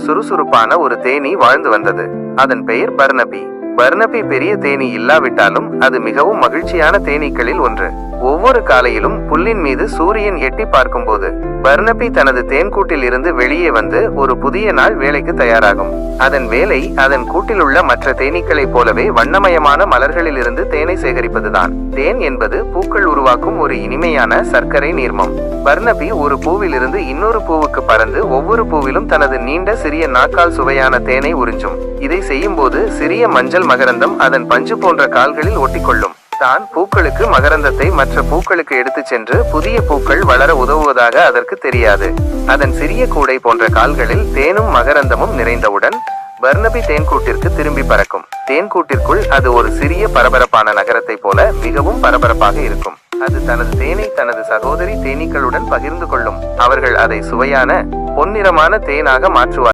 சுறுசுறுப்பான ஒரு தேனீ வாழ்ந்து வந்தது. அதன் பெயர் பர்னபி. பர்னபி பெரிய தேனீ இல்லாவிட்டாலும் அது மிகவும் மகிழ்ச்சியான தேனீக்களில் ஒன்று. ஒவ்வொரு காலையிலும் புல்லின் மீது சூரியன் எட்டி பார்க்கும்போது பர்னபி தனது தேன்கூட்டில் இருந்து வெளியே வந்து ஒரு புதிய நாள் வேலைக்கு தயாராகும். அதன் வேலை அதன் கூட்டில் உள்ள மற்ற தேனீக்களைப் போலவே வண்ணமயமான மலர்களில் இருந்து தேனை சேகரிப்பதுதான். தேன் என்பது பூக்கள் உருவாக்கும் ஒரு இனிமையான சர்க்கரை நீர்மம். பர்னபி ஒரு பூவில் இருந்து இன்னொரு பூவுக்கு பறந்து ஒவ்வொரு பூவிலும் தனது நீண்ட சிறிய நாக்கால் சுவையான தேனை உறிஞ்சும். இதை செய்யும் போது சிறிய மஞ்சள் மகரந்தம் அதன் பஞ்சு போன்ற கால்களில் ஒட்டிக்கொள்ளும். தான் பூக்களுக்கு மகரந்தத்தை மற்ற பூக்களுக்கு எடுத்து சென்று புதிய பூக்கள் வளர உதவுவதாக அதற்கு தெரியாது. அதன் சிறிய கூடை போன்ற கால்களில் தேனும் மகரந்தமும் நிறைந்தவுடன் பர்னபி தேன்கூட்டிற்கு திரும்பி பறக்கும். தேன்கூட்டிற்குள் அது ஒரு சிறிய பரபரப்பான நகரத்தை போல மிகவும் பரபரப்பாக இருக்கும். அது தனது தேனை தனது சகோதரி தேனீக்களுடன் பகிர்ந்து கொள்ளும். அவர்கள் அதை சுவையான பொன்னிறமான தேனாக மாற்றுவார்.